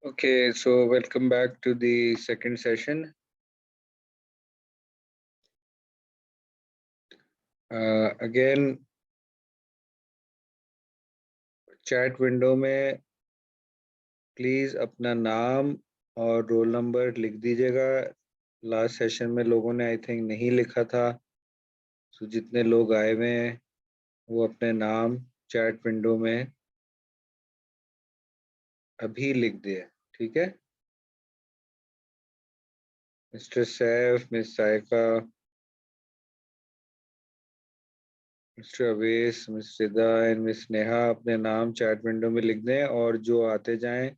Okay, so welcome back to the second session. Again, chat window में please अपना नाम और रोल नंबर लिख दीजिएगा। लास्ट सेशन में लोगों ने आई थिंक नहीं लिखा था, तो जितने लोग आए हुए हैं वो अपने नाम चैट विंडो में अभी लिख दिए, ठीक है। Mister Saif, miss Saika, mister Avesh, miss Rida and miss Neha अपने नाम चैट विंडो में लिख दें, और जो आते जाएं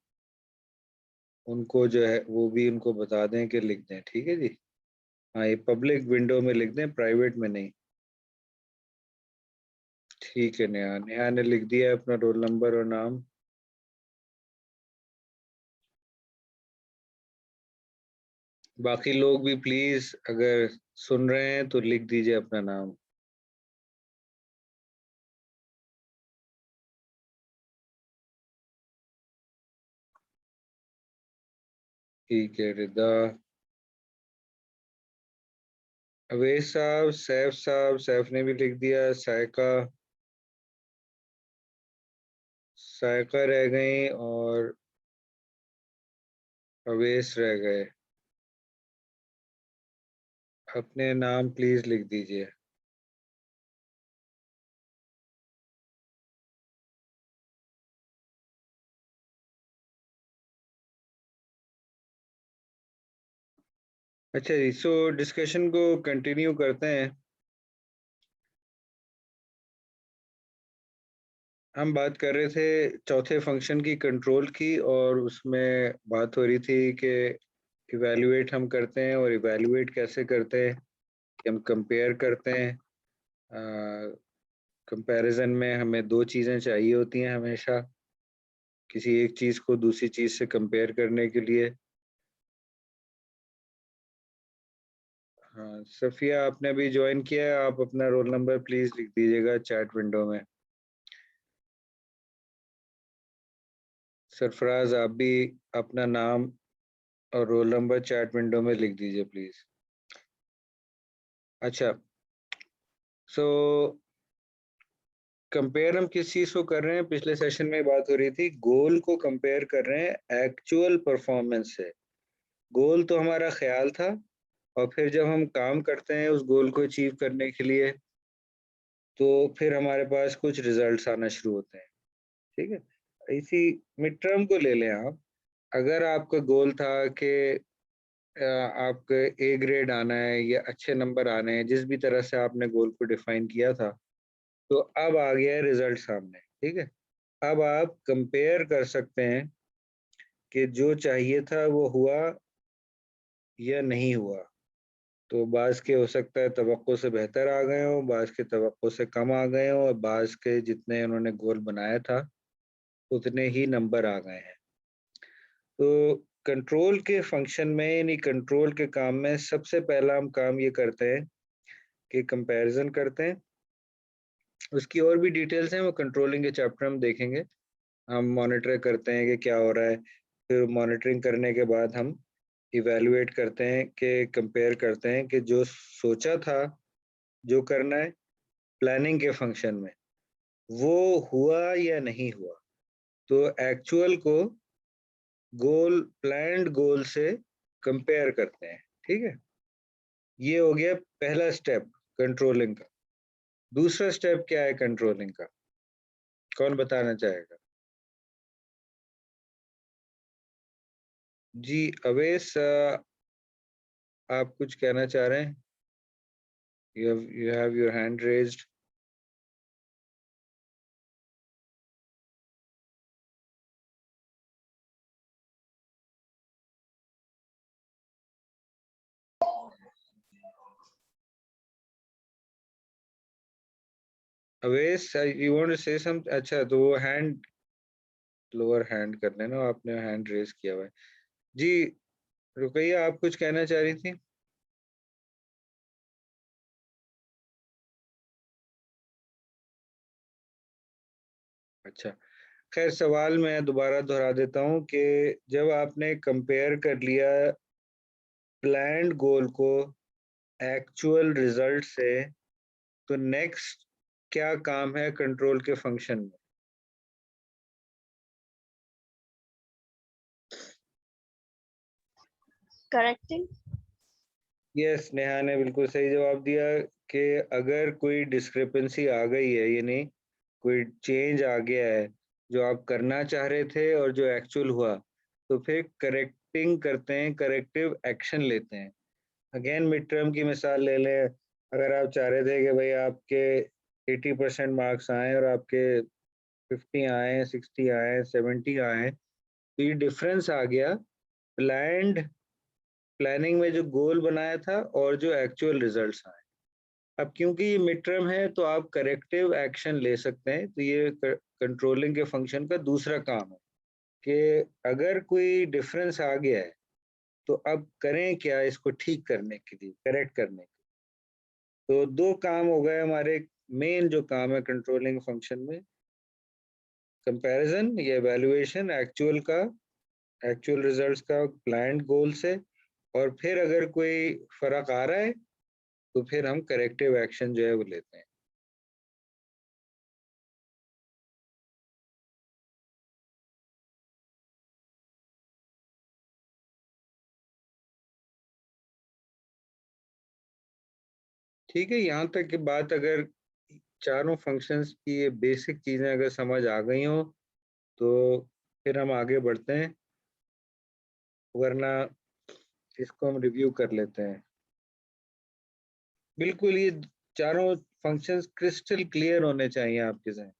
उनको जो है वो भी उनको बता दें कि लिख दें, ठीक है जी। हाँ, ये पब्लिक विंडो में लिख दें, प्राइवेट में नहीं। ठीक है, नेहा नेहा ने लिख दिया अपना रोल नंबर और नाम। बाकी लोग भी प्लीज अगर सुन रहे हैं तो लिख दीजिए अपना नाम। ठीक है, रिदा, अवैस साहब, सैफ सैफ ने भी लिख दिया, सायका सायका रह गई और अवैस रह गए। अपने नाम प्लीज लिख दीजिए। अच्छा जी, सो डिस्कशन को कंटिन्यू करते हैं। हम बात कर रहे थे चौथे फंक्शन की, कंट्रोल की, और उसमें बात हो रही थी कि इवैल्यूएट हम करते हैं, और इवैल्यूएट कैसे करते हैं कि हम कंपेयर करते हैं। कंपैरिजन में हमें दो चीज़ें चाहिए होती हैं हमेशा, किसी एक चीज़ को दूसरी चीज़ से कंपेयर करने के लिए। हाँ, सफ़िया आपने भी ज्वाइन किया है, आप अपना रोल नंबर प्लीज़ लिख दीजिएगा चैट विंडो में। सरफराज, आप भी अपना नाम और रोल नंबर चैट विंडो में लिख दीजिए प्लीज़। अच्छा, सो कंपेयर हम किस चीज को कर रहे हैं? पिछले सेशन में बात हो रही थी, गोल को कंपेयर कर रहे हैं एक्चुअल परफॉर्मेंस से। गोल तो हमारा ख्याल था, और फिर जब हम काम करते हैं उस गोल को अचीव करने के लिए, तो फिर हमारे पास कुछ रिजल्ट्स आना शुरू होते हैं, ठीक है। इसी मिड टर्म को ले लें आप। अगर आपका गोल था कि आपके ए ग्रेड आना है या अच्छे नंबर आने हैं, जिस भी तरह से आपने गोल को डिफाइन किया था, तो अब आ गया है रिजल्ट सामने, ठीक है। अब आप कंपेयर कर सकते हैं कि जो चाहिए था वो हुआ या नहीं हुआ। तो बाज़ के हो सकता है तवक्को से बेहतर आ गए हों, बाज़ के तवक्को से कम आ गए हों, और बाज़ के जितने उन्होंने गोल बनाया था उतने ही नंबर आ गए हैं। तो कंट्रोल के फंक्शन में, यानी कंट्रोल के काम में, सबसे पहला हम काम ये करते हैं कि कंपैरिजन करते हैं। उसकी और भी डिटेल्स हैं, वो कंट्रोलिंग के चैप्टर में देखेंगे। हम मॉनिटर करते हैं कि क्या हो रहा है, फिर मॉनिटरिंग करने के बाद हम इवैल्यूएट करते हैं कि कंपेयर करते हैं कि जो सोचा था जो करना है प्लानिंग के फंक्शन में, वो हुआ या नहीं हुआ। तो एक्चुअल को गोल, प्लान्ड गोल से कंपेयर करते हैं, ठीक है। ये हो गया पहला स्टेप कंट्रोलिंग का। दूसरा स्टेप क्या है कंट्रोलिंग का, कौन बताना चाहेगा? जी अवेश, आप कुछ कहना चाह रहे हैं? You have your hand raised. Avesh, you want to say something? अच्छा, तो वो हैंड, लोअर हैंड कर लेना, आपने हैंड रेज किया हुआ है। जी रुकैया, आप कुछ कहना चाह रही थी? अच्छा, खैर सवाल मैं दोबारा दोहरा देता हूँ कि जब आपने कंपेयर कर लिया प्लान्ड गोल को एक्चुअल रिजल्ट से, तो नेक्स्ट क्या काम है कंट्रोल के फंक्शन में? करेक्टिंग। यस, नेहा ने बिल्कुल सही जवाब दिया कि अगर कोई डिस्क्रिपेंसी आ गई है, यानी कोई चेंज आ गया है जो आप करना चाह रहे थे और जो एक्चुअल हुआ, तो फिर करेक्टिंग करते हैं, करेक्टिव एक्शन लेते हैं। अगेन मिड टर्म की मिसाल ले लें, अगर आप चाह रहे थे कि भाई आपके 80% मार्क्स आए और आपके 50 आए, 60 आए, 70 आए, तो ये डिफरेंस आ गया प्लानिंग में जो गोल बनाया था और जो एक्चुअल रिजल्ट्स आए। अब क्योंकि ये मिड टर्म है तो आप करेक्टिव एक्शन ले सकते हैं, तो ये कंट्रोलिंग के फंक्शन का दूसरा काम है कि अगर कोई डिफरेंस आ गया है तो अब करें क्या इसको ठीक करने के लिए, करेक्ट करने के लिए। तो दो काम हो गए हमारे, मेन जो काम है कंट्रोलिंग फंक्शन में, कंपैरिजन या एवेल्युएशन एक्चुअल रिजल्ट्स का प्लान्ड गोल से, और फिर अगर कोई फर्क आ रहा है तो फिर हम करेक्टिव एक्शन जो है वो लेते हैं। ठीक है, यहाँ तक की बात, अगर चारों फंक्शंस की ये बेसिक चीजें अगर समझ आ गई हो तो फिर हम आगे बढ़ते हैं, वरना इसको हम रिव्यू कर लेते हैं। बिल्कुल, ये चारों फंक्शंस क्रिस्टल क्लियर होने चाहिए आपके जहन।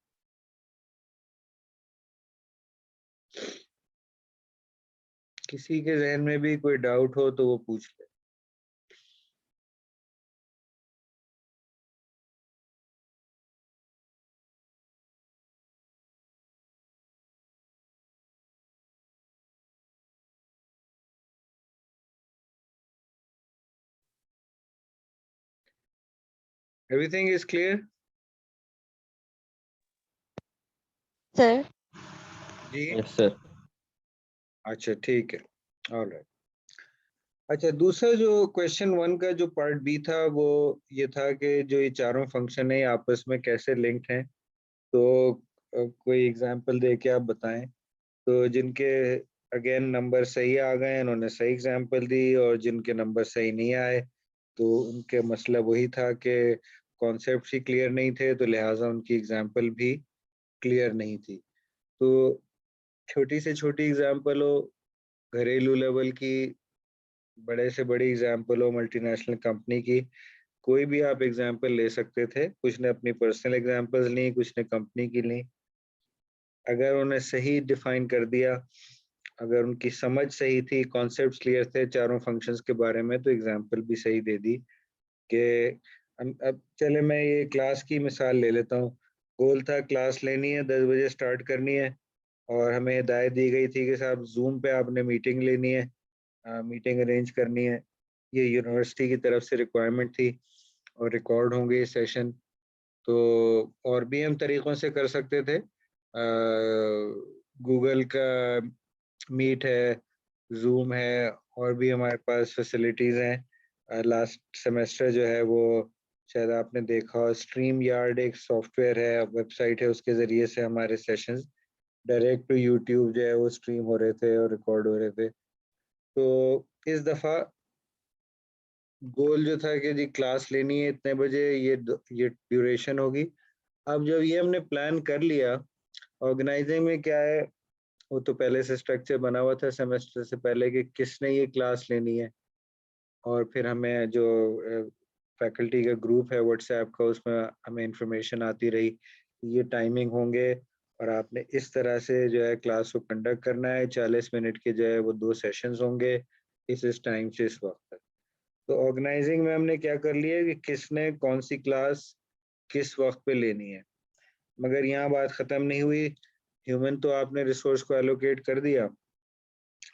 किसी के जहन में भी कोई डाउट हो तो वो पूछ ले। Everything is clear? सर। जी, यस सर। अच्छा ठीक है, ऑलराइट। अच्छा, दूसरा जो क्वेश्चन 1 का जो पार्ट बी था वो ये था कि जो ये चारों फंक्शन है आपस में कैसे लिंक्ड हैं। तो कोई एग्जांपल दे के आप बताएं। तो जिनके अगेन नंबर सही आ गए उन्होंने सही एग्जांपल दी, और जिनके नंबर सही नहीं आए तो उनके मसला वही था कि कॉन्सेप्ट ही क्लियर नहीं थे, तो लिहाजा उनकी एग्जांपल भी क्लियर नहीं थी। तो छोटी से छोटी एग्जांपल हो, घरेलू लेवल की, बड़े से बड़ी एग्जांपल हो मल्टीनेशनल कंपनी की, कोई भी आप एग्जांपल ले सकते थे। कुछ ने अपनी पर्सनल एग्जांपल्स ली, कुछ ने कंपनी की ली। अगर उन्हें सही डिफाइन कर दिया, अगर उनकी समझ सही थी, कॉन्सेप्ट्स क्लियर थे चारों फंक्शंस के बारे में, तो एग्जांपल भी सही दे दी कि अब चले मैं ये क्लास की मिसाल ले लेता हूँ। गोल था क्लास लेनी है, 10 बजे स्टार्ट करनी है, और हमें हिदायत दी गई थी कि साहब जूम पे आपने मीटिंग लेनी है, मीटिंग अरेंज करनी है। ये यूनिवर्सिटी की तरफ से रिक्वायरमेंट थी और रिकॉर्ड होंगे ये सेशन। तो और भी हम तरीक़ों से कर सकते थे। गूगल का मीट है, ज़ूम है, और भी हमारे पास फैसिलिटीज़ हैं। लास्ट सेमेस्टर जो है वो शायद आपने देखा हो, स्ट्रीम यार्ड एक सॉफ्टवेयर है, वेबसाइट है, उसके ज़रिए से हमारे सेशंस डायरेक्ट टू यूट्यूब जो है वो स्ट्रीम हो रहे थे और रिकॉर्ड हो रहे थे। तो इस दफ़ा गोल जो था कि जी क्लास लेनी है इतने बजे, ये ड्यूरेशन होगी। अब जब ये हमने प्लान कर लिया, ऑर्गेनाइजिंग में क्या है, वो तो पहले से स्ट्रक्चर बना हुआ था सेमेस्टर से पहले कि किसने ये क्लास लेनी है, और फिर हमें जो फैकल्टी का ग्रुप है व्हाट्सएप का, उसमें हमें इंफॉर्मेशन आती रही, ये टाइमिंग होंगे और आपने इस तरह से जो है क्लास को कंडक्ट करना है। 40 मिनट के जो है वो 2 सेशंस होंगे, इस टाइम से इस वक्त तक। तो ऑर्गेनाइजिंग में हमने क्या कर लिया कि किसने कौन सी क्लास किस वक्त पे लेनी है। मगर यहाँ बात ख़त्म नहीं हुई, ह्यूमन तो आपने रिसोर्स को एलोकेट कर दिया,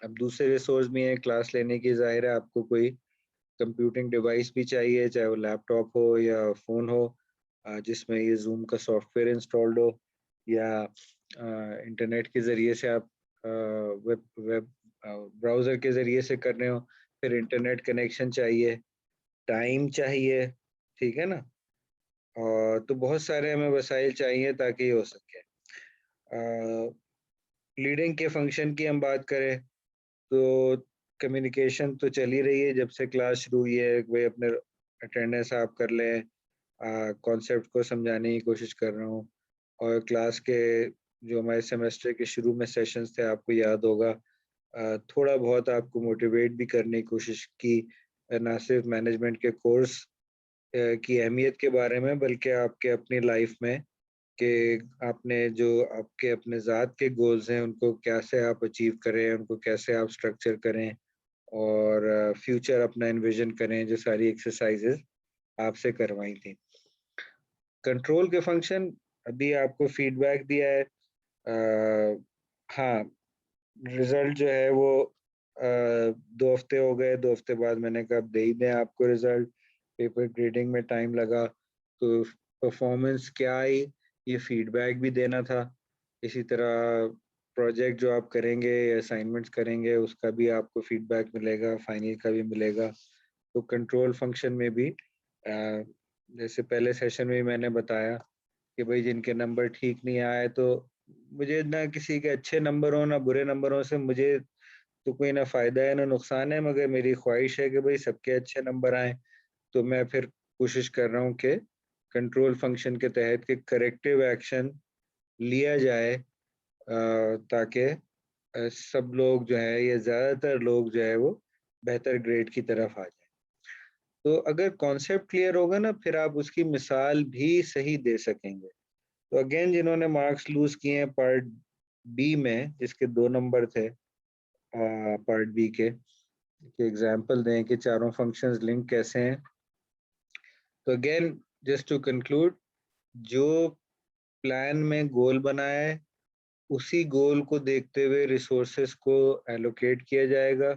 अब दूसरे रिसोर्स भी हैं क्लास लेने की। ज़ाहिर है आपको कोई कंप्यूटिंग डिवाइस भी चाहिए, चाहे वो लैपटॉप हो या फ़ोन हो, जिसमें ये ज़ूम का सॉफ्टवेयर इंस्टॉल्ड हो, या इंटरनेट के ज़रिए से आप वेब वेब ब्राउज़र के ज़रिए से कर रहे हो, फिर इंटरनेट कनेक्शन चाहिए, टाइम चाहिए, ठीक है ना? और तो बहुत सारे हमें वसाइल चाहिए ताकि ये हो सके। लीडिंग के फंक्शन की हम बात करें तो कम्युनिकेशन तो चल ही रही है जब से क्लास शुरू हुई है, वही अपने अटेंडेंस आप कर लें, कॉन्सेप्ट को समझाने की कोशिश कर रहा हूँ और क्लास के जो हमारे सेमेस्टर के शुरू में सेशंस थे आपको याद होगा, थोड़ा बहुत आपको मोटिवेट भी करने की कोशिश की, ना सिर्फ मैनेजमेंट के कोर्स की अहमियत के बारे में बल्कि आपके अपनी लाइफ में कि आपने जो आपके अपने ज़ात के गोल्स हैं उनको कैसे आप अचीव करें, उनको कैसे आप स्ट्रक्चर करें और फ्यूचर अपना एनविज़न करें, जो सारी एक्सरसाइज़ेज़ आपसे करवाई थी। कंट्रोल के फंक्शन अभी आपको फीडबैक दिया है। हाँ, रिज़ल्ट जो है वो 2 हफ़्ते हो गए, 2 हफ़्ते बाद मैंने कहा अब दे ही दें आपको रिज़ल्ट। पेपर ग्रेडिंग में टाइम लगा, तो परफ़ॉर्मेंस क्या आई, ये फीडबैक भी देना था। इसी तरह प्रोजेक्ट जो आप करेंगे, असाइनमेंट्स करेंगे, उसका भी आपको फीडबैक मिलेगा, फाइनल का भी मिलेगा। तो कंट्रोल फंक्शन में भी जैसे पहले सेशन में ही मैंने बताया कि भई जिनके नंबर ठीक नहीं आए तो मुझे ना किसी के अच्छे नंबर हों, ना बुरे नंबर हों से मुझे तो कोई ना फ़ायदा है ना नुकसान है, मगर मेरी ख़्वाहिश है कि भई सबके अच्छे नंबर आएँ। तो मैं फिर कोशिश कर रहा हूँ कि कंट्रोल फंक्शन के तहत कि करेक्टिव एक्शन लिया जाए ताकि सब लोग जो है या ज़्यादातर लोग जो है वो बेहतर ग्रेड की तरफ आ जाएँ। तो अगर कॉन्सेप्ट क्लियर होगा ना फिर आप उसकी मिसाल भी सही दे सकेंगे। तो अगेन जिन्होंने मार्क्स लूज़ किए हैं पार्ट बी में जिसके 2 नंबर थे पार्ट बी के, कि एग्ज़ाम्पल दें कि चारों फंक्शंस लिंक कैसे हैं। तो अगेन जस्ट टू कंक्लूड, जो प्लान में गोल बनाया है, उसी गोल को देखते हुए रिसोर्सेज़ को एलोकेट किया जाएगा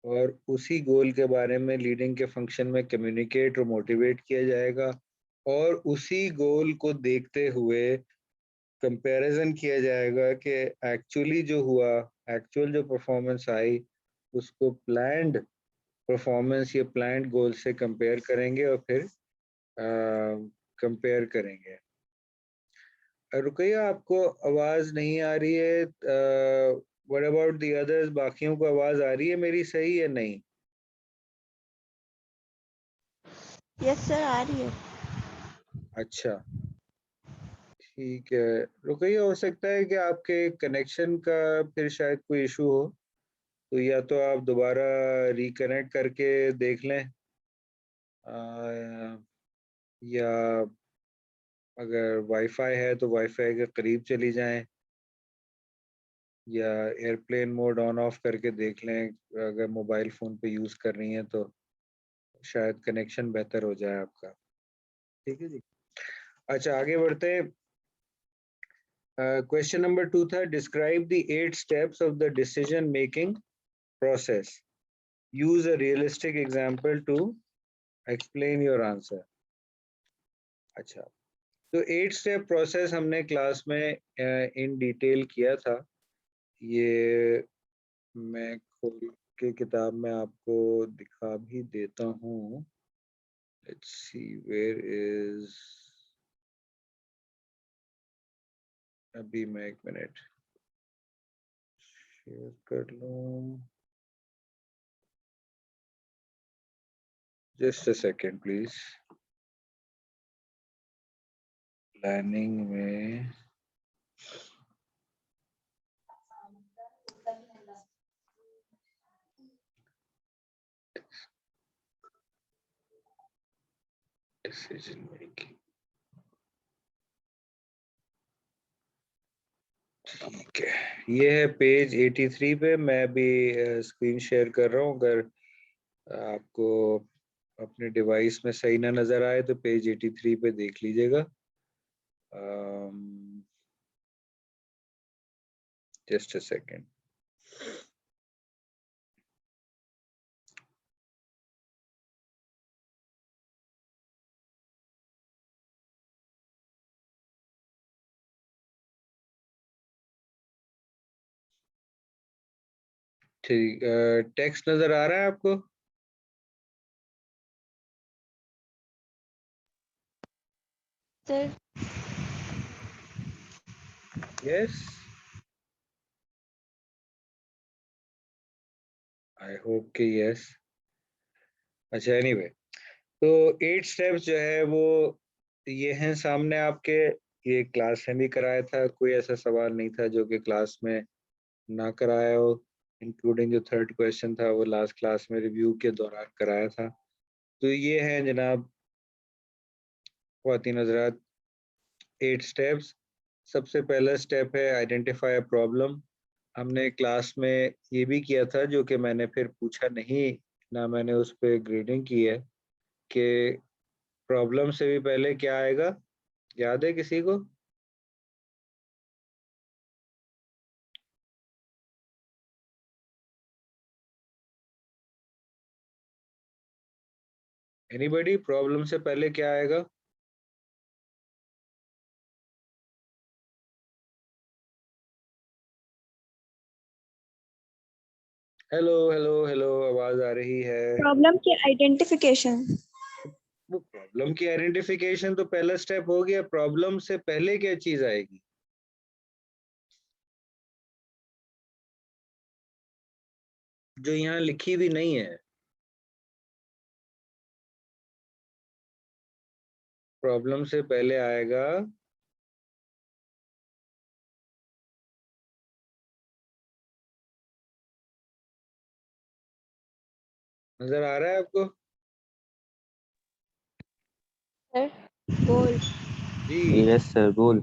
और उसी गोल के बारे में लीडिंग के फंक्शन में कम्युनिकेट और मोटिवेट किया जाएगा और उसी गोल को देखते हुए कंपैरिजन किया जाएगा कि एक्चुअली जो हुआ, एक्चुअल जो परफॉर्मेंस आई, उसको प्लान्ड परफॉर्मेंस या प्लान्ड गोल से कंपेयर करेंगे और फिर कंपेयर करेंगे। रुकैया आपको आवाज़ नहीं आ रही है, व्हाट अबाउट द अदर्स, बाकियों को आवाज़ आ रही है मेरी सही या नहीं? Yes, sir. आ रही है. अच्छा, ठीक है। रुकैया हो सकता है कि आपके कनेक्शन का फिर शायद कोई इशू हो, तो या तो आप दोबारा रिकनेक्ट करके देख लें या अगर वाईफ़ाई है तो वाईफ़ाई के करीब चली जाएँ या एयरप्लेन मोड ऑन ऑफ करके देख लें, अगर मोबाइल फ़ोन पे यूज़ कर रही हैं तो शायद कनेक्शन बेहतर हो जाए आपका। ठीक है जी। अच्छा आगे बढ़ते हैं। क्वेश्चन नंबर 2 था describe the 8 steps of the decision making process. Use a realistic example to explain your answer. अच्छा, तो 8 स्टेप प्रोसेस हमने क्लास में इन डिटेल किया था। ये मैं खोल के किताब में आपको दिखा भी देता हूँ। लेट्स सी वेयर इज़, अभी मैं 1 मिनट शेयर कर लूँ। Just a second please. Planning में डिसीजन मेकिंग, ठीक है। ये है पेज 83 पे, मैं भी स्क्रीन शेयर कर रहा हूँ। अगर आपको अपने डिवाइस में सही ना नज़र आए तो पेज 83 पे देख लीजिएगा। Just a second. ठीक, टेक्स्ट नजर आ रहा है आपको? सर यस, आई होप कि यस। अच्छा, एनीवे, तो 8 स्टेप्स जो है वो ये हैं सामने आपके। ये क्लास में भी कराया था, कोई ऐसा सवाल नहीं था जो कि क्लास में ना कराया हो, इंक्लूडिंग जो थर्ड क्वेश्चन था वो लास्ट क्लास में रिव्यू के दौरान कराया था। तो ये हैं जनाब ख्वातीन हज़रात 8 स्टेप्स। सबसे पहला स्टेप है आइडेंटिफाई अ प्रॉब्लम। हमने क्लास में ये भी किया था, जो कि मैंने फिर पूछा नहीं, ना मैंने उस पे ग्रेडिंग की है, कि प्रॉब्लम से भी पहले क्या आएगा? याद है किसी को? एनीबॉडी, प्रॉब्लम से पहले क्या आएगा? हेलो हेलो हेलो, आवाज आ रही है? प्रॉब्लम की आइडेंटिफिकेशन। वो प्रॉब्लम की आइडेंटिफिकेशन तो पहला स्टेप हो गया। प्रॉब्लम से पहले क्या चीज आएगी? जो यहाँ लिखी भी नहीं है। प्रॉब्लम से पहले आएगा, नजर आ रहा है आपको? सर गोल। जी, यस सर, गोल।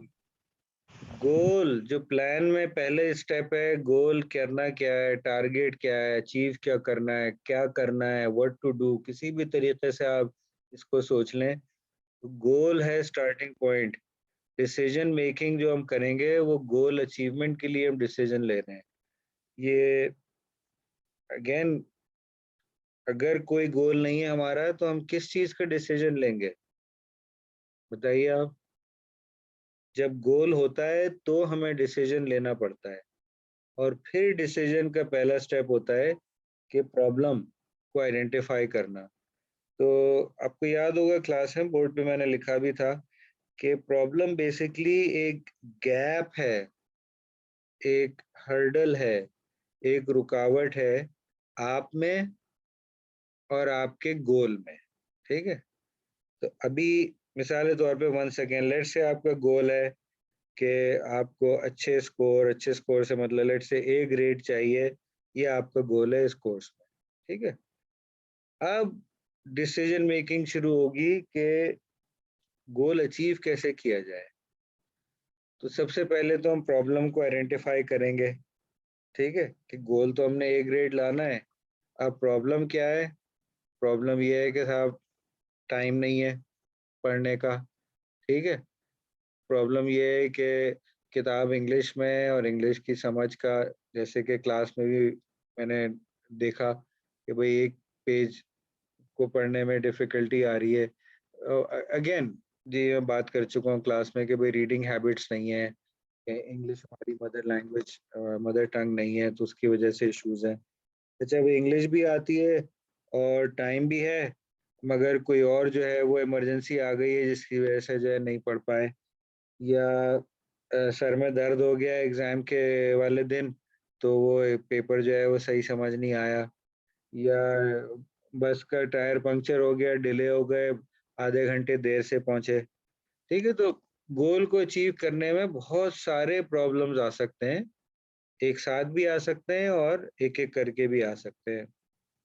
गोल। जो प्लान में पहले स्टेप है, गोल करना क्या है, टारगेट क्या है, अचीव क्या करना है, क्या करना है, व्हाट टू डू, किसी भी तरीके से आप इसको सोच लें। गोल है स्टार्टिंग पॉइंट। डिसीजन मेकिंग जो हम करेंगे वो गोल अचीवमेंट के लिए हम डिसीजन ले रहे हैं। ये अगेन, अगर कोई गोल नहीं है हमारा तो हम किस चीज का डिसीजन लेंगे? बताइए आप। जब गोल होता है तो हमें डिसीजन लेना पड़ता है, और फिर डिसीजन का पहला स्टेप होता है कि प्रॉब्लम को आइडेंटिफाई करना। तो आपको याद होगा क्लास में बोर्ड पे मैंने लिखा भी था कि प्रॉब्लम बेसिकली एक गैप है, एक हर्डल है, एक रुकावट है आप में और आपके गोल में। ठीक है? तो अभी मिसाल के तौर पे 1 सेकेंड, लेट से आपका गोल है कि आपको अच्छे स्कोर से मतलब लेट से ए ग्रेड चाहिए, ये आपका गोल है इस कोर्स में। ठीक है? अब डिसीजन मेकिंग शुरू होगी कि गोल अचीव कैसे किया जाए। तो सबसे पहले तो हम प्रॉब्लम को आइडेंटिफाई करेंगे। ठीक है? कि गोल तो हमने ए ग्रेड लाना है। अब प्रॉब्लम क्या है? प्रॉब्लम ये है कि साहब टाइम नहीं है पढ़ने का। ठीक है? प्रॉब्लम ये है कि किताब इंग्लिश में है और इंग्लिश की समझ का, जैसे कि क्लास में भी मैंने देखा कि भाई एक पेज को पढ़ने में डिफ़िकल्टी आ रही है। अगेन, जी मैं बात कर चुका हूँ क्लास में कि भाई रीडिंग हैबिट्स नहीं है, इंग्लिश हमारी मदर लैंग्वेज, मदर टंग नहीं है, तो उसकी वजह से इश्यूज़ हैं। अच्छा, अब इंग्लिश भी आती है और टाइम भी है, मगर कोई और जो है वो इमरजेंसी आ गई है जिसकी वजह से जो है नहीं पढ़ पाए, या सर में दर्द हो गया एग्ज़ाम के वाले दिन, तो वो पेपर जो है वो सही समझ नहीं आया, या बस का टायर पंक्चर हो गया, डिले हो गए, आधे घंटे देर से पहुँचे। ठीक है? तो गोल को अचीव करने में बहुत सारे प्रॉब्लम्स आ सकते हैं, एक साथ भी आ सकते हैं और एक-एक करके भी आ सकते हैं।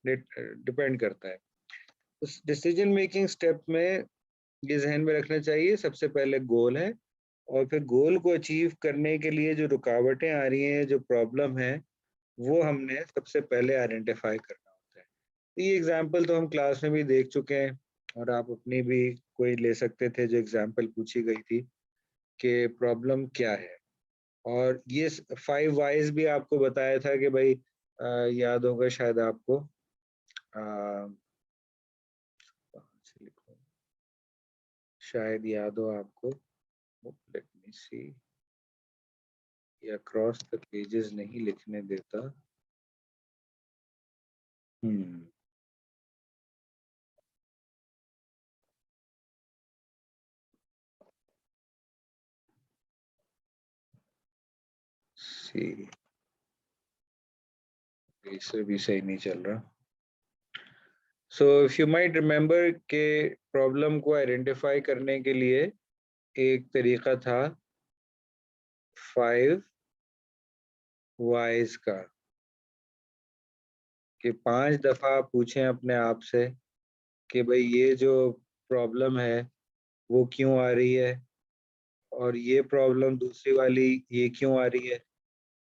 डिपेंड करता है। उस डिसीजन मेकिंग स्टेप में ये ज़हन में रखना चाहिए, सबसे पहले गोल है, और फिर गोल को अचीव करने के लिए जो रुकावटें आ रही हैं, जो प्रॉब्लम है, वो हमने सबसे पहले आइडेंटिफ़ाई करना होता है। तो ये एग्ज़ाम्पल तो हम क्लास में भी देख चुके हैं, और आप अपनी भी कोई ले सकते थे जो एग्ज़ाम्पल पूछी गई थी कि प्रॉब्लम क्या है। और ये 5 व्हायज़ भी आपको बताया था कि भई याद होगा शायद आपको। कहाँ से लिखूँ? शायद याद हो आपको। लेट मी सी, ये अक्रॉस द पेजेस नहीं लिखने देता। सी इससे भी सही नहीं चल रहा. So if you might remember के प्रॉब्लम को आइडेंटिफाई करने के लिए एक तरीका था 5 whys का, कि 5 दफा पूछें अपने आप से कि भाई ये जो प्रॉब्लम है वो क्यों आ रही है, और ये प्रॉब्लम दूसरी वाली ये क्यों आ रही है,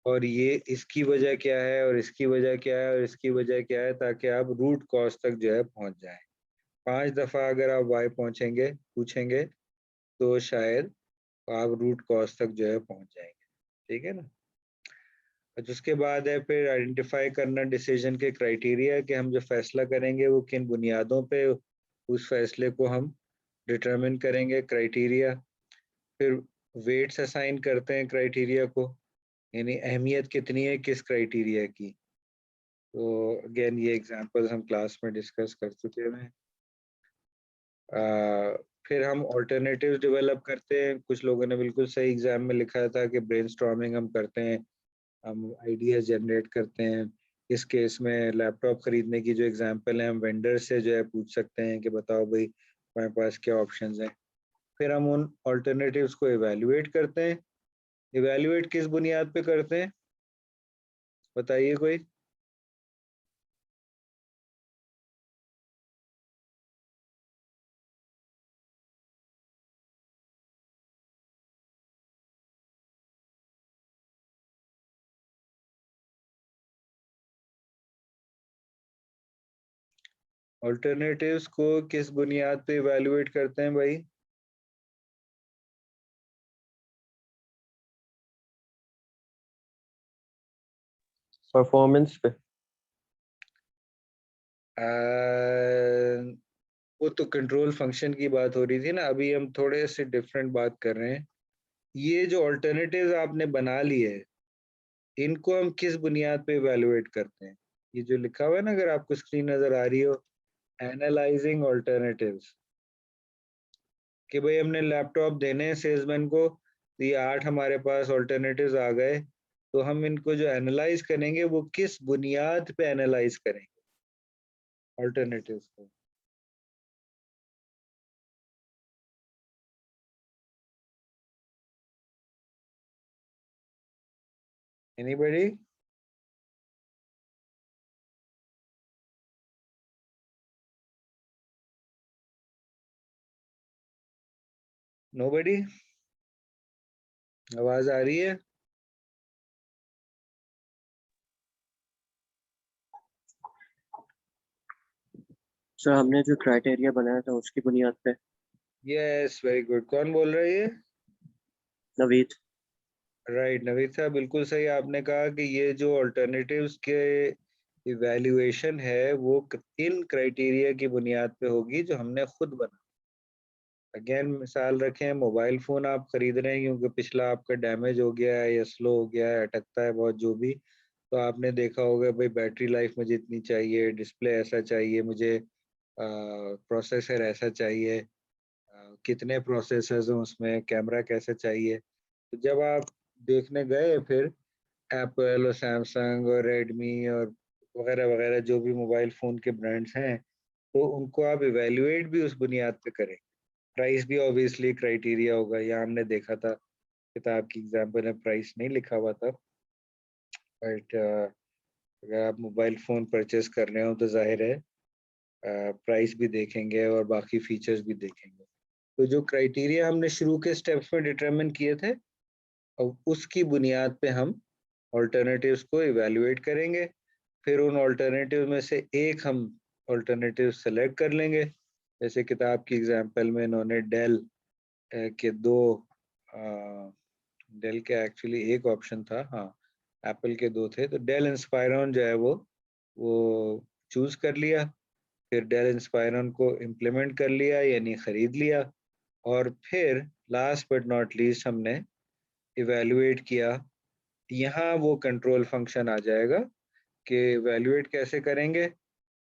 और ये इसकी वजह क्या है, और इसकी वजह क्या है, और इसकी वजह क्या है, ताकि आप रूट कॉज तक जो है पहुंच जाएं. 5 दफा अगर आप वाई पहुंचेंगे पूछेंगे तो शायद आप रूट कॉज तक जो है पहुंच जाएंगे. ठीक है ना. और उसके बाद है फिर आइडेंटिफाई करना डिसीजन के क्राइटेरिया, कि हम जो फैसला करेंगे वो किन बुनियादों पे उस फैसले को हम डिटरमिन करेंगे, क्राइटेरिया. फिर वेट्स असाइन करते हैं क्राइटेरिया को, यानी अहमियत कितनी है किस क्राइटेरिया की. तो अगेन ये एग्जांपल्स हम क्लास में डिस्कस कर चुके हैं. फिर हम ऑल्टरनेटिव्स डेवलप करते हैं. कुछ लोगों ने बिल्कुल सही एग्जाम में लिखा था कि ब्रेनस्टॉर्मिंग हम करते हैं, हम आइडियाज जनरेट करते हैं. इस केस में लैपटॉप खरीदने की जो एग्जांपल है, हम वेंडर से जो है पूछ सकते हैं कि बताओ भाई हमारे पास क्या ऑप्शंस हैं. फिर हम उन ऑल्टरनेटिव्स को इवेल्युएट करते हैं. इवेल्युएट किस बुनियाद पे करते हैं बताइए कोई. ऑल्टरनेटिव्स को किस बुनियाद पे इवेल्युएट करते हैं भाई. परफॉर्मेंस पे. वो तो कंट्रोल फंक्शन की बात हो रही थी ना. अभी हम थोड़े से डिफरेंट बात कर रहे हैं. ये जो ऑल्टरनेटिव्स आपने बना लिए इनको हम किस बुनियाद पे इवेलुएट करते हैं. ये जो लिखा हुआ है ना, अगर आपको स्क्रीन नजर आ रही हो, एनालाइजिंग ऑल्टरनेटिव्स, कि भाई हमने लैपटॉप देने हैं सेल्समैन को, तो ये 8 हमारे पास ऑल्टरनेटिव्स आ गए, तो हम इनको जो एनालाइज करेंगे वो किस बुनियाद पे एनालाइज करेंगे ऑल्टरनेटिव्स को. एनीबॉडी. नोबडी. आवाज आ रही है. सर हमने जो क्राइटेरिया बनाया था उसकी बुनियाद पे. Yes very good. कौन बोल रहा है ये. नवीद. राइट नवीद साहब, बिल्कुल सही आपने कहा कि ये जो ऑल्टरनेटिव्स के इवैल्यूएशन है वो इन क्राइटेरिया की बुनियाद पे होगी जो हमने खुद बना. अगेन मिसाल रखें, मोबाइल फोन आप खरीद रहे हैं क्योंकि पिछला आपका डैमेज हो गया है या स्लो हो गया है, अटकता है बहुत जो भी, तो आपने देखा होगा भाई बैटरी लाइफ मुझे इतनी चाहिए, डिस्प्ले ऐसा चाहिए मुझे, प्रोसेसर ऐसा चाहिए, कितने प्रोसेसर्स हैं उसमें, कैमरा कैसा चाहिए. तो जब आप देखने गए फिर एप्पल और सैमसंग और रेडमी और वगैरह वगैरह जो भी मोबाइल फ़ोन के ब्रांड्स हैं, तो उनको आप इवैल्यूएट भी उस बुनियाद पे करें. प्राइस भी ऑब्वियसली क्राइटेरिया होगा. यहाँ हमने देखा था किताब की एग्जाम्पल में प्राइस नहीं लिखा हुआ था, बट अगर आप मोबाइल फ़ोन परचेस कर रहे हो तो जाहिर है प्राइस भी देखेंगे और बाकी फीचर्स भी देखेंगे. तो जो क्राइटेरिया हमने शुरू के स्टेप्स में डिटरमिन किए थे, अब उसकी बुनियाद पे हम ऑल्टरनेटिव्स को इवैल्यूएट करेंगे. फिर उन ऑल्टरनेटिव में से एक हम ऑल्टरनेटिव सेलेक्ट कर लेंगे. जैसे किताब की एग्जांपल में इन्होंने डेल के दो, डेल के एक्चुअली एक ऑप्शन था, हाँ एप्पल के दो थे, तो डेल इंस्पायरॉन जो है वो चूज कर लिया. फिर डेल इंस्पायरॉन को इम्प्लीमेंट कर लिया यानी खरीद लिया. और फिर लास्ट बट नॉट लीस्ट हमने इवैल्यूएट किया. यहाँ वो कंट्रोल फंक्शन आ जाएगा कि इवैल्यूएट कैसे करेंगे.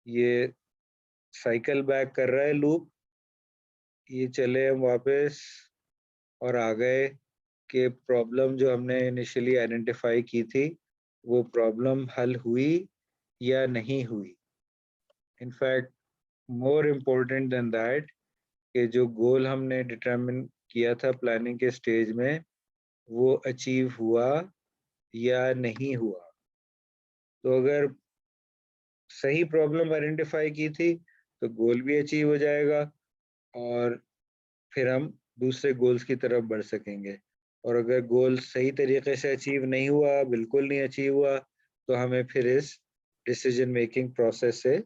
ये साइकिल बैक कर रहा है लूप, ये चले हम वापस और आ गए कि प्रॉब्लम जो हमने इनिशियली आइडेंटिफाई की थी वो प्रॉब्लम हल हुई या नहीं हुई। In fact more important then that कि जो गोल हमने डिटरमिन किया था प्लानिंग के स्टेज में वो अचीव हुआ या नहीं हुआ। तो अगर सही प्रॉब्लम आइडेंटिफाई की थी तो गोल भी अचीव हो जाएगा और फिर हम दूसरे गोल्स की तरफ बढ़ सकेंगे। और अगर गोल सही तरीके से अचीव नहीं हुआ, बिल्कुल नहीं अचीव हुआ, तो हमें फिर इस डिसीजन मेकिंग प्रोसेस से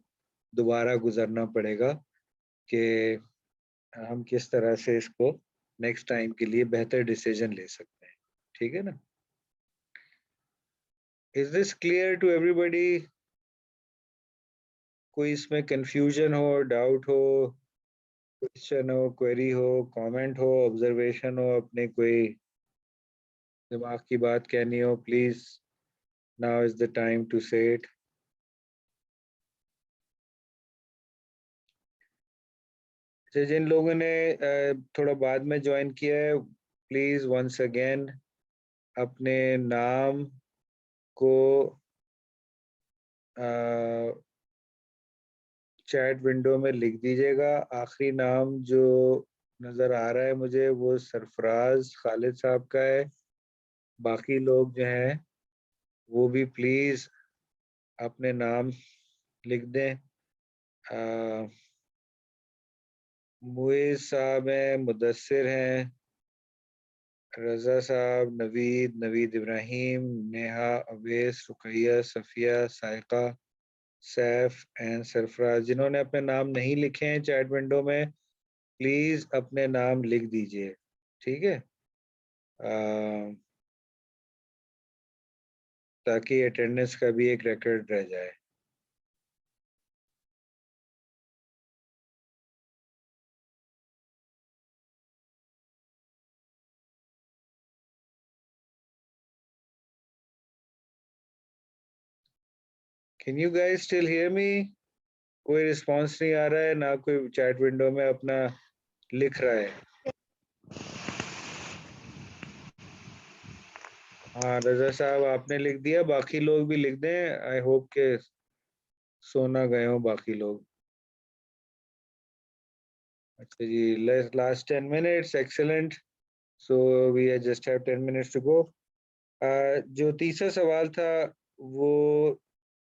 दोबारा गुजरना पड़ेगा कि हम किस तरह से इसको नेक्स्ट टाइम के लिए बेहतर डिसीजन ले सकते हैं। ठीक है ना? Is this clear to everybody? कोई इसमें कंफ्यूजन हो, डाउट हो, क्वेश्चन हो, क्वेरी हो, कमेंट हो, ऑब्जर्वेशन हो, अपने कोई दिमाग की बात कहनी हो, please now is the time to say it. जिन लोगों ने थोड़ा बाद में ज्वाइन किया है, प्लीज वंस अगेन अपने नाम को चैट विंडो में लिख दीजिएगा। आखिरी नाम जो नजर आ रहा है मुझे वो सरफराज खालिद साहब का है। बाकी लोग जो हैं वो भी प्लीज अपने नाम लिख दें। मुइज साहब हैं, मुदस्सिर हैं, रजा साहब, नवीद इब्राहिम, नेहा, अवेस, रुकैया, सफिया, साइका, सैफ एंड सरफराज। जिन्होंने अपने नाम नहीं लिखे हैं चैट विंडो में, प्लीज अपने नाम लिख दीजिए। ठीक है? ताकि अटेंडेंस का भी एक रिकॉर्ड रह जाए। Can you guys still hear me? कोई रिस्पांस नहीं आ रहा है, ना कोई चैट विंडो में अपना लिख रहा है। हाँ रजा साहब आपने लिख दिया, बाकी लोग भी लिख दें। आई होप के सोना गए हो बाकी लोग। अच्छा जी, last 10 minutes, excellent. So we just have 10 minutes to go. जो तीसरा सवाल था वो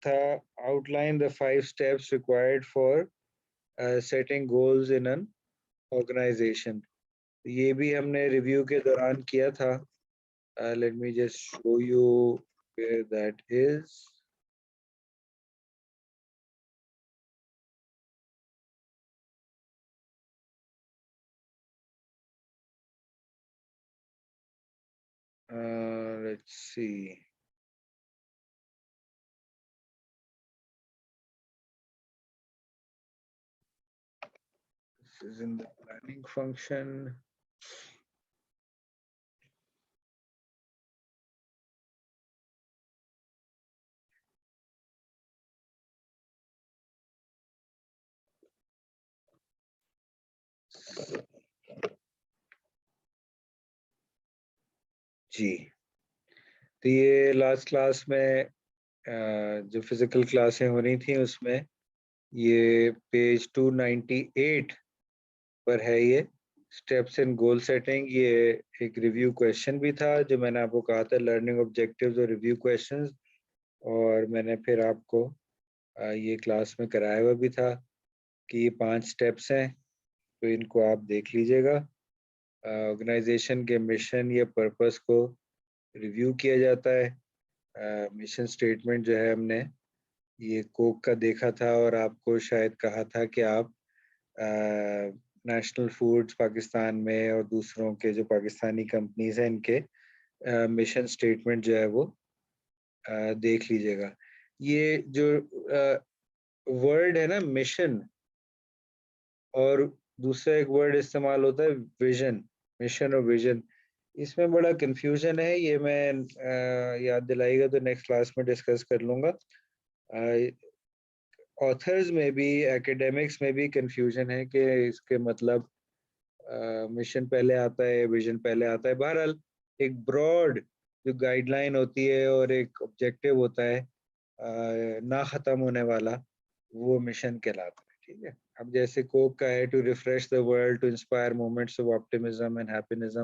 था outline the 5 steps required for setting goals in an organisation. ये भी हमने रिव्यू के दौरान किया था। Let me just show you where that is. Let's see. This is in the planning function. जी, तो ये लास्ट क्लास में जो फिजिकल क्लासें हो रही थी उसमें ये पेज 298 पर है ये स्टेप्स इन गोल सेटिंग। ये एक रिव्यू क्वेश्चन भी था जो मैंने आपको कहा था, लर्निंग ऑब्जेक्टिव्स और रिव्यू क्वेश्चंस, और मैंने फिर आपको ये क्लास में कराया हुआ भी था कि ये 5 स्टेप्स हैं, तो इनको आप देख लीजिएगा। ऑर्गेनाइजेशन के मिशन या पर्पस को रिव्यू किया जाता है। मिशन स्टेटमेंट जो है हमने ये कोक का देखा था और आपको शायद कहा था कि आप नेशनल फूड्स पाकिस्तान में और दूसरों के जो पाकिस्तानी कंपनीज हैं इनके मिशन स्टेटमेंट जो है वो देख लीजिएगा। ये जो वर्ड है ना मिशन, और दूसरा एक वर्ड इस्तेमाल होता है विजन, मिशन और विजन, इसमें बड़ा कंफ्यूजन है। ये मैं याद दिलाएगा तो नेक्स्ट क्लास में डिस्कस कर लूँगा। ऑथर्स में भी, एकेडमिक्स में भी कंफ्यूजन है कि इसके मतलब मिशन पहले आता है, विजन पहले आता है। बहरहाल एक ब्रॉड जो गाइडलाइन होती है और एक ऑब्जेक्टिव होता है ना खत्म होने वाला, वो मिशन कहलाता है। ठीक है, अब जैसे कोक का है, to refresh the world, to inspire moments of optimism and happiness.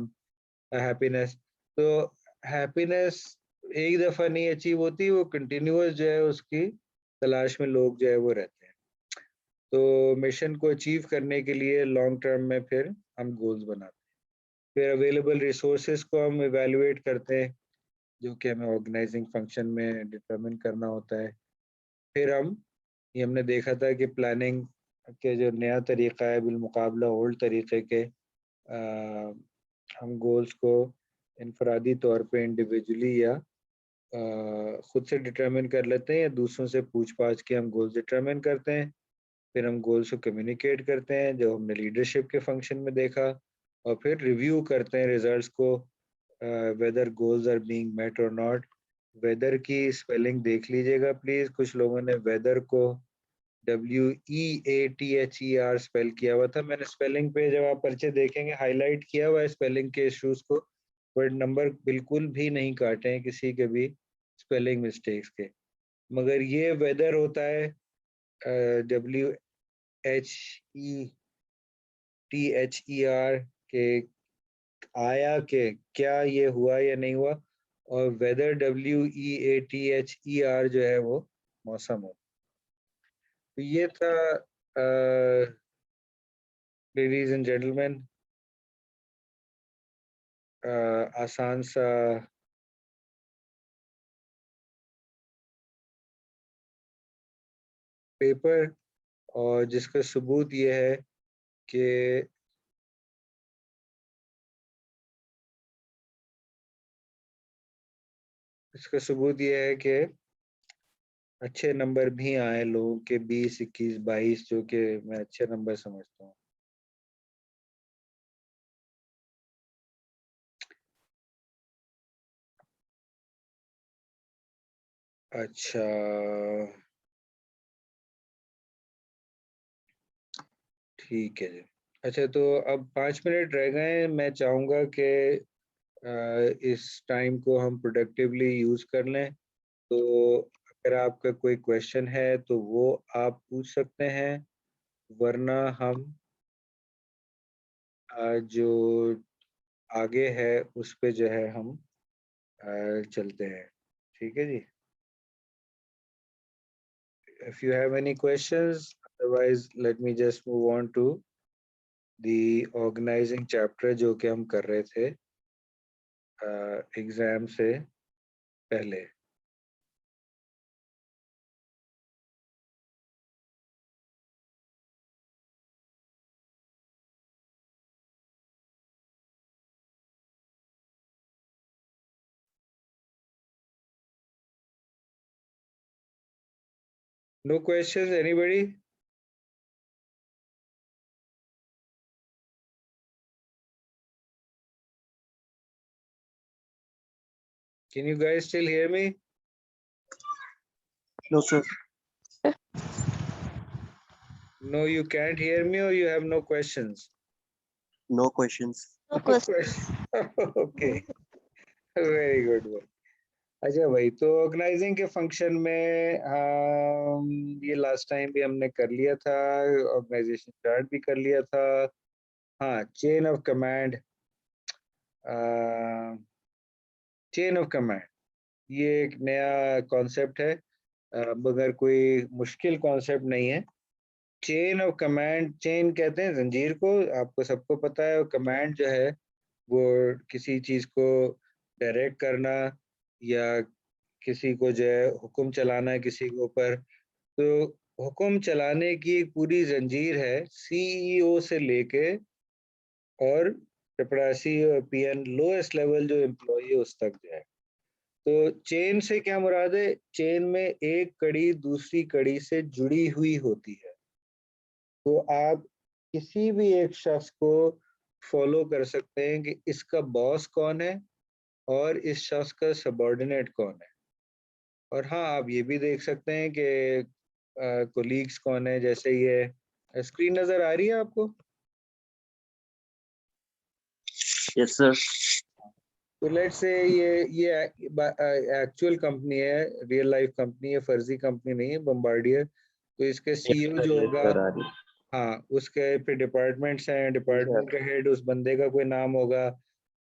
तो हैप्पीनेस एक दफा नहीं अचीव होती, वो कंटिन्यूअस जो है उसकी तलाश में लोग जो है वो रहते हैं। तो मिशन को अचीव करने के लिए लॉन्ग टर्म में फिर हम गोल्स बनाते हैं। फिर अवेलेबल रिसोर्सेज को हम इवेलुएट करते हैं, जो कि हमें ऑर्गेनाइजिंग फंक्शन में डिटरमिन करना होता है। फिर ये हमने देखा था कि प्लानिंग के जो नया तरीका है बिलमुकाबला ओल्ड तरीके के, हम गोल्स को इनफरादी तौर पे इंडिविजुअली या खुद से डिटरमिन कर लेते हैं, या दूसरों से पूछ पाछ के हम गोल्स डिटरमिन करते हैं। फिर हम गोल्स को कम्युनिकेट करते हैं, जो हमने लीडरशिप के फंक्शन में देखा। और फिर रिव्यू करते हैं रिजल्ट्स को, whether goals are being met और नॉट। वेदर की स्पेलिंग देख लीजिएगा प्लीज, कुछ लोगों ने वेदर को WEATHER स्पेल किया हुआ था। मैंने स्पेलिंग पे जब आप पर्चे देखेंगे हाईलाइट किया हुआ है स्पेलिंग के इश्यूज को, बट नंबर बिल्कुल भी नहीं काटे हैं किसी के भी स्पेलिंग मिस्टेक्स के। मगर ये वेदर होता है WHETHER के आया के क्या ये हुआ या नहीं हुआ, और वेदर WEATHER जो है वो मौसम हो। तो ये था लेडीज एंड जेंटलमैन, आसान सा पेपर, और जिसका सबूत ये है कि अच्छे नंबर भी आए लोगों के, 20, 21, 22, जो कि मैं अच्छे नंबर समझता हूँ। अच्छा, ठीक है जी। अच्छा, तो अब 5 मिनट रह गए हैं। मैं चाहूँगा कि इस टाइम को हम प्रोडक्टिवली यूज़ कर लें। तो अगर आपका कोई क्वेश्चन है तो वो आप पूछ सकते हैं, वरना हम जो आगे है उस पे जो है हम चलते हैं। ठीक है जी। If you have any questions, otherwise let me just move on to the organizing chapter जो कि हम कर रहे थे एग्जाम से पहले। No questions, anybody? Can you guys still hear me? No, sir. No, you can't hear me, or you have no questions? No questions. No No question. questions. Okay, very good one. अच्छा भाई, तो organising के function में ये last time भी हमने कर लिया था, ऑर्गेनाइजेशन चार्ट भी कर लिया था। हाँ, chain of command, chain of command ये एक नया कॉन्सेप्ट है, मगर कोई मुश्किल कॉन्सेप्ट नहीं है। चेन ऑफ कमांड, चेन कहते हैं जंजीर को, आपको सबको पता है। और कमांड जो है वो किसी चीज को डायरेक्ट करना, या किसी को जो है हुक्म चलाना है किसी के ऊपर। तो हुक्म चलाने की एक पूरी जंजीर है, CEO से लेके और चपरासी और PN लोएस्ट लेवल जो एम्प्लॉय है उस तक जो है। तो चेन से क्या मुराद है? चेन में एक कड़ी दूसरी कड़ी से जुड़ी हुई होती है। तो आप किसी भी एक शख्स को फॉलो कर सकते हैं कि इसका बॉस कौन है और इस शख्स का सबॉर्डिनेट कौन है। और हाँ, आप ये भी देख सकते हैं कि कोलीग्स कौन है, जैसे ये स्क्रीन नजर आ रही है आपको? Yes sir. तो लेट्स से ये एक्चुअल कंपनी है, रियल लाइफ कंपनी है, फर्जी कंपनी नहीं है, बम्बार्डियर। तो इसके सीईओ जो होगा, सर आ रही हाँ, उसके फिर डिपार्टमेंट्स हैं, है। डिपार्टमेंट का हेड उस बंदे का कोई नाम होगा,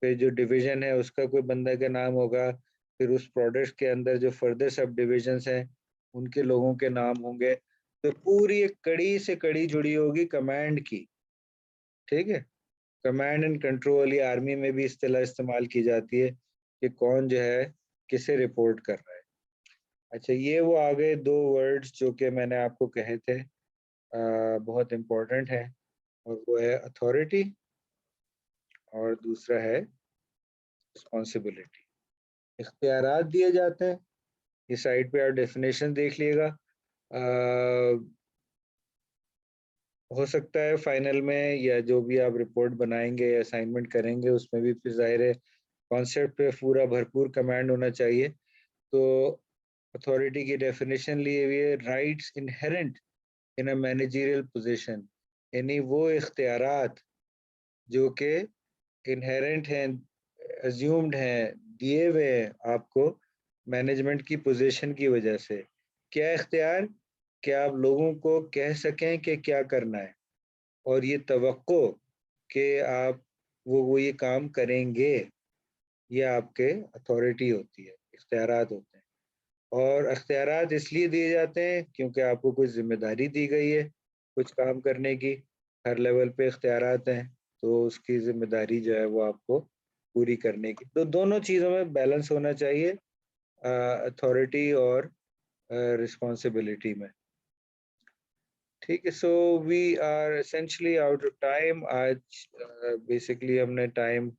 फिर जो डिवीजन है उसका कोई बंदे का नाम होगा, फिर उस प्रोडक्ट के अंदर जो फर्दर सब डिविजन्स हैं उनके लोगों के नाम होंगे। तो पूरी एक कड़ी से कड़ी जुड़ी होगी कमांड की, ठीक है। कमांड एंड कंट्रोल, ये आर्मी में भी इस्तेलाह इस्तेमाल की जाती है कि कौन जो है किसे रिपोर्ट कर रहा है। अच्छा, ये वो आ गए दो वर्ड्स जो कि मैंने आपको कहे थे, बहुत इम्पोर्टेंट है, और वो है अथॉरिटी और दूसरा है रिस्पॉन्सिबिलिटी। इख्तियारात दिए जाते हैं, इस साइड पे आप डेफिनेशन देख लिएगा। हो सकता है फाइनल में या जो भी आप रिपोर्ट बनाएंगे या असाइनमेंट करेंगे उसमें भी फिर ज़ाहिर है कॉन्सेप्ट पे पूरा भरपूर कमांड होना चाहिए। तो अथॉरिटी की डेफिनेशन लिए हुई है, राइट्स इनहेरेंट इन अ मैनेजरियल पोजीशन, यानी वो इख्तियारात जो कि इनहेरेंट हैं, अज्यूम्ड हैं, दिए हुए हैं आपको मैनेजमेंट की पोजीशन की वजह से। क्या इख्तियार? कि आप लोगों को कह सकें कि क्या करना है, और ये तवक्को कि आप वो ये काम करेंगे, ये आपके अथॉरिटी होती है, इख्तियारात होते हैं। और इख्तियारात इसलिए दिए जाते हैं क्योंकि आपको कुछ जिम्मेदारी दी गई है कुछ काम करने की, हर लेवल पे इख्तियारात हैं, तो उसकी जिम्मेदारी जो है वो आपको पूरी करने की। तो दोनों चीज़ों में बैलेंस होना चाहिए, अथॉरिटी और रिस्पॉन्सिबिलिटी में। ठीक है, so we are essentially out of time. आज बेसिकली हमने टाइम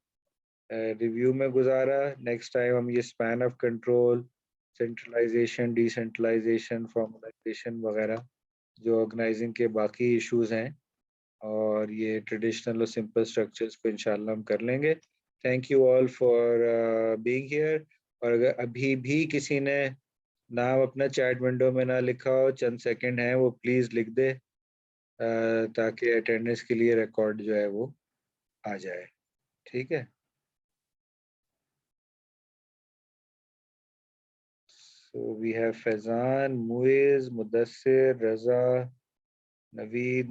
रिव्यू में गुजारा। नेक्स्ट टाइम हम ये span of control, centralisation, decentralisation, formalisation वगैरह जो ऑर्गेनाइजिंग के बाकी इश्यूज हैं, और ये ट्रेडिशनल और सिंपल स्ट्रक्चर्स को इंशाल्लाह हम कर लेंगे। Thank you all for being here. और अगर अभी भी किसी ने नाम अपना चैट विंडो में ना लिखा हो, चंद सेकंड है, वो प्लीज़ लिख दे, ताकि अटेंडेंस के लिए रिकॉर्ड जो है वो आ जाए। ठीक है, so we have Faizan, Muiz, Mudassir, Raza, Naveed,